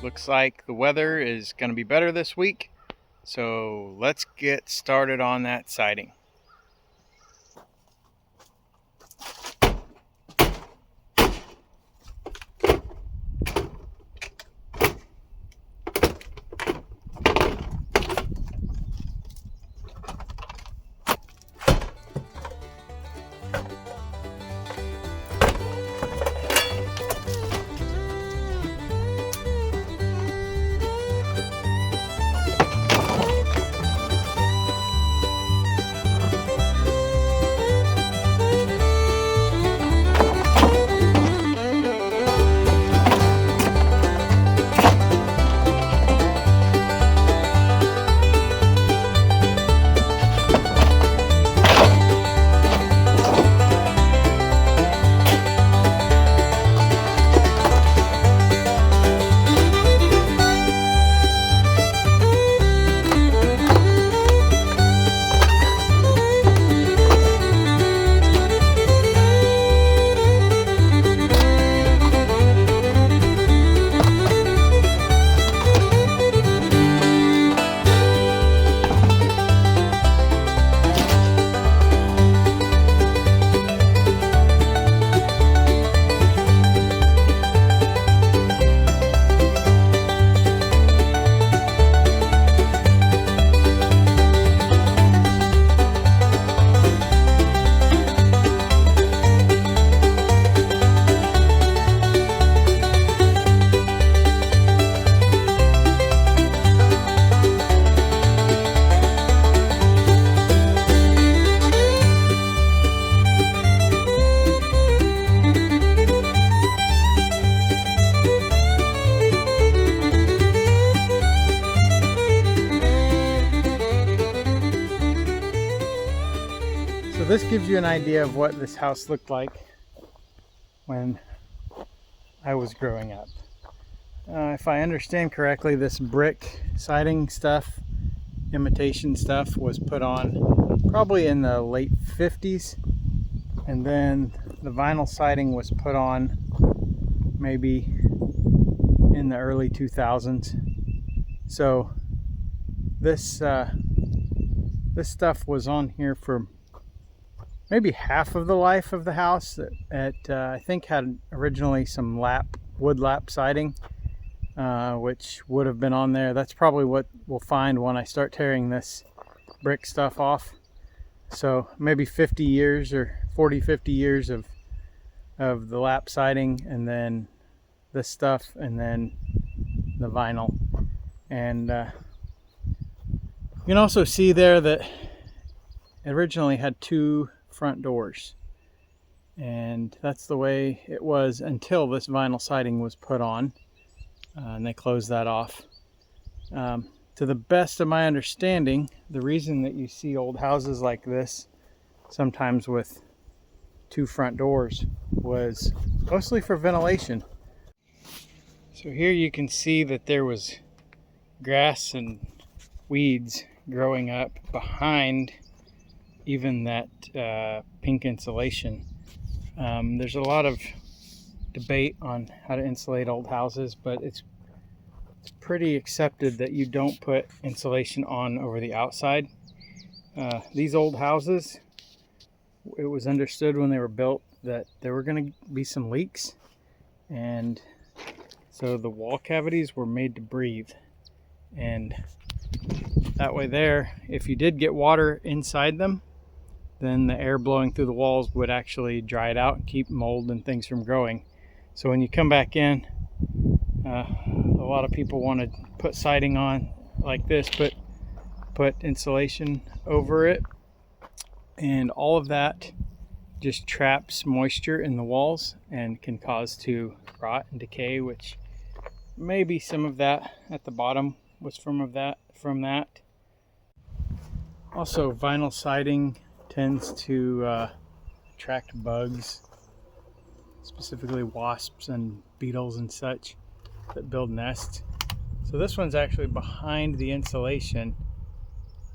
Looks like the weather is going to be better this week, so let's get started on that siding. So this gives you an idea of what this house looked like when I was growing up. If I understand correctly, this brick siding stuff, imitation stuff, was put on probably in the late 50s, and then the vinyl siding was put on maybe in the early 2000s. So this stuff was on here for maybe half of the life of the house. I think had originally some wood lap siding, which would have been on there. That's probably what we'll find when I start tearing this brick stuff off. So maybe 50 years or 50 years of the lap siding, and then this stuff, and then the vinyl. And you can also see there that it originally had two front doors, and that's the way it was until this vinyl siding was put on, and they closed that off. To the best of my understanding, the reason that you see old houses like this sometimes with two front doors was mostly for ventilation. So here you can see that there was grass and weeds growing up behind even that pink insulation. There's a lot of debate on how to insulate old houses, but it's pretty accepted that you don't put insulation on over the outside. These old houses, it was understood when they were built that there were going to be some leaks, and so the wall cavities were made to breathe, and that way there, if you did get water inside them, then the air blowing through the walls would actually dry it out and keep mold and things from growing. So when you come back in, a lot of people want to put siding on like this, but put insulation over it, and all of that just traps moisture in the walls and can cause to rot and decay, which maybe some of that at the bottom was from that. Also, vinyl siding tends to attract bugs, specifically wasps and beetles and such that build nests. So this one's actually behind the insulation.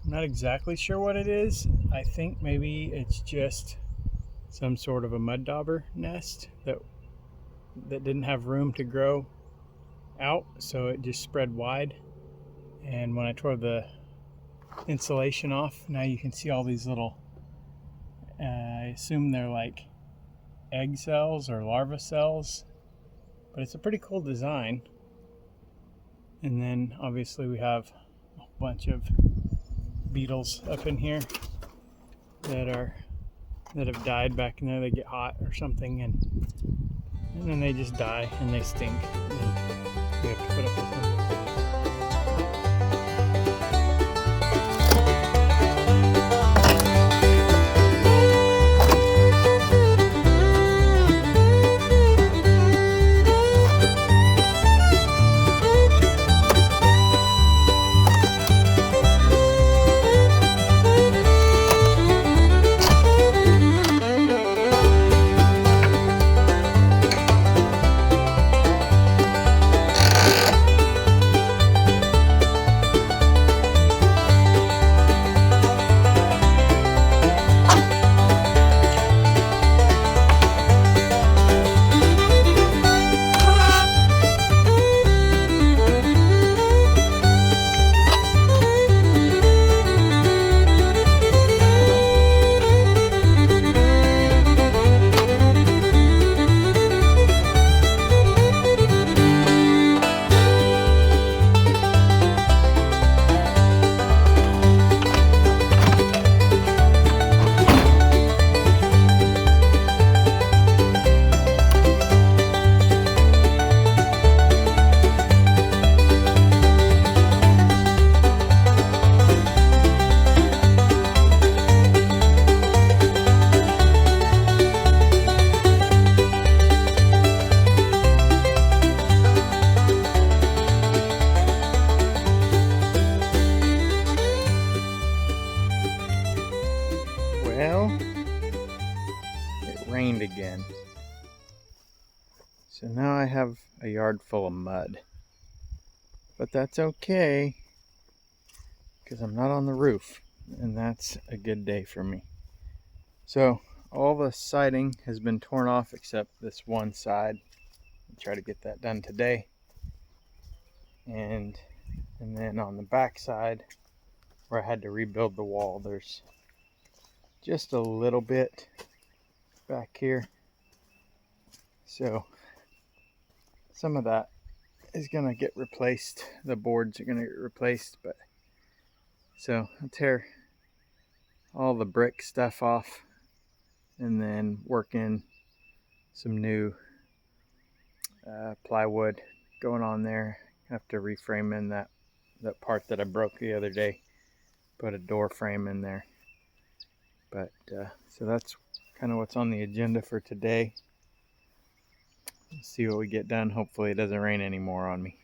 I'm not exactly sure what it is. I think maybe it's just some sort of a mud dauber nest that didn't have room to grow out, so it just spread wide. And when I tore the insulation off, now you can see all these little, I assume they're like egg cells or larva cells, but it's a pretty cool design. And then obviously we have a bunch of beetles up in here that have died back in there. They get hot or something, and then they just die and they stink. And we have to put up with them. Well, it rained again. So now I have a yard full of mud. But that's okay, because I'm not on the roof, and that's a good day for me. So all the siding has been torn off except this one side. I'll try to get that done today. And then on the back side, where I had to rebuild the wall, there's just a little bit back here. So some of that is gonna get replaced. The boards are gonna get replaced, but so I'll tear all the brick stuff off and then work in some new plywood going on there. I have to reframe in that part that I broke the other day. Put a door frame in there. But so that's kind of what's on the agenda for today. Let's see what we get done. Hopefully it doesn't rain anymore on me.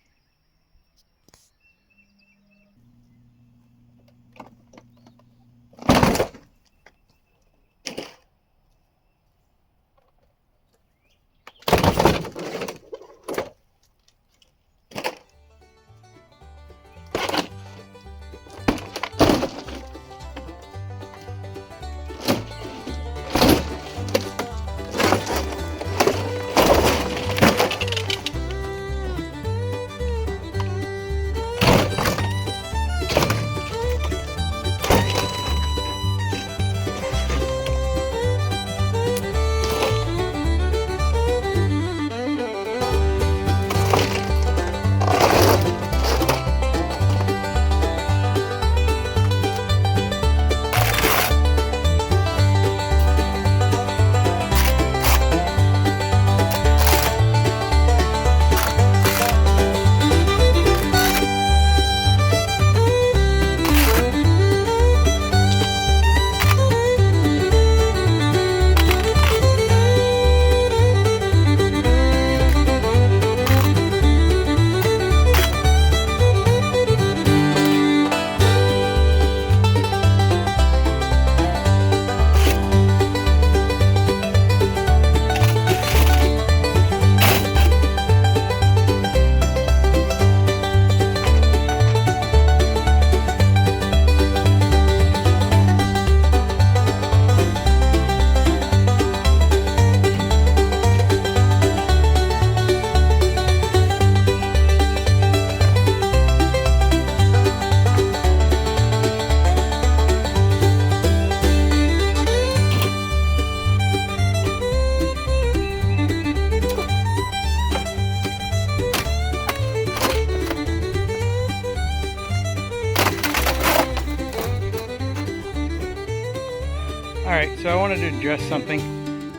Alright, so I wanted to address something.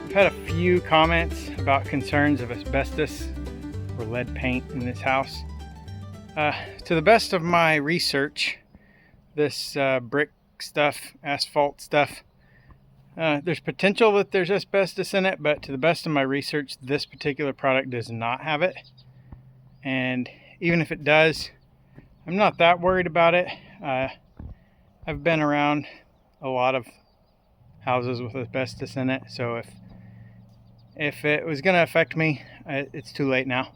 I've had a few comments about concerns of asbestos or lead paint in this house. To the best of my research, this brick stuff, asphalt stuff, there's potential that there's asbestos in it, but to the best of my research, this particular product does not have it. And even if it does, I'm not that worried about it. I've been around a lot of houses with asbestos in it, so if it was going to affect me, it's too late now.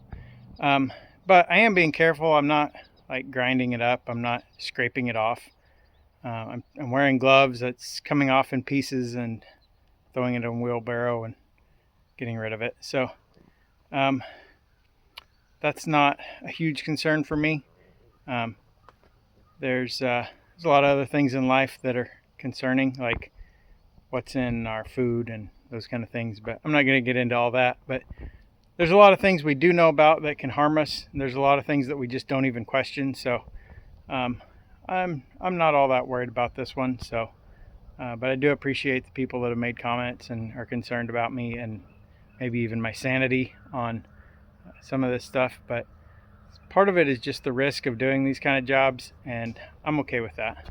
But I am being careful. I'm not like grinding it up. I'm not scraping it off. I'm wearing gloves. That's coming off in pieces and throwing it in a wheelbarrow and getting rid of it. So that's not a huge concern for me. There's a lot of other things in life that are concerning, like what's in our food and those kind of things, but I'm not going to get into all that. But there's a lot of things we do know about that can harm us, and there's a lot of things that we just don't even question. So I'm not all that worried about this one. So but I do appreciate the people that have made comments and are concerned about me and maybe even my sanity on some of this stuff. But part of it is just the risk of doing these kind of jobs, and I'm okay with that.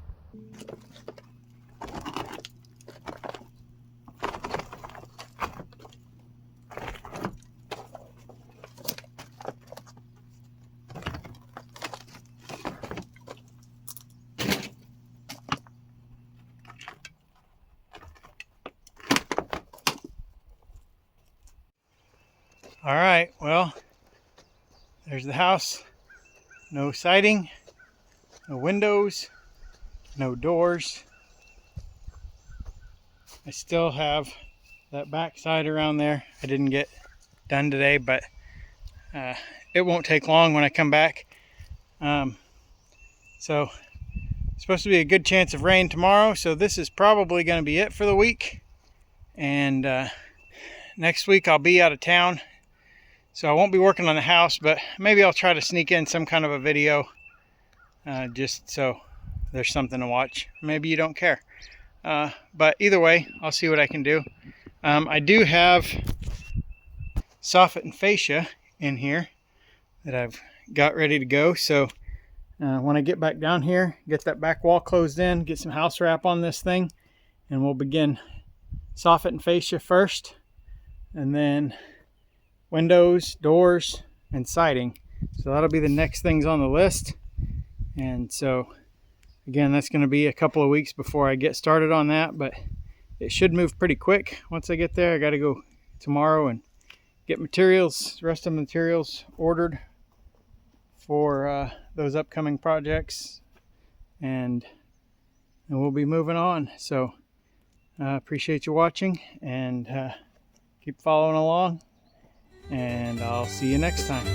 All right, well, there's the house. No siding, no windows, no doors. I still have that back side around there. I didn't get done today, but it won't take long when I come back. So it's supposed to be a good chance of rain tomorrow, so this is probably going to be it for the week. And next week I'll be out of town, so I won't be working on the house, but maybe I'll try to sneak in some kind of a video just so there's something to watch. Maybe you don't care. But either way, I'll see what I can do. I do have soffit and fascia in here that I've got ready to go. So when I get back down here, get that back wall closed in, get some house wrap on this thing, and we'll begin soffit and fascia first, and then windows, doors, and siding. So that'll be the next things on the list. And so again, that's going to be a couple of weeks before I get started on that, but it should move pretty quick. Once I get there, I got to go tomorrow and get materials, the rest of the materials ordered for those upcoming projects, and we'll be moving on. So appreciate you watching, and keep following along, and I'll see you next time.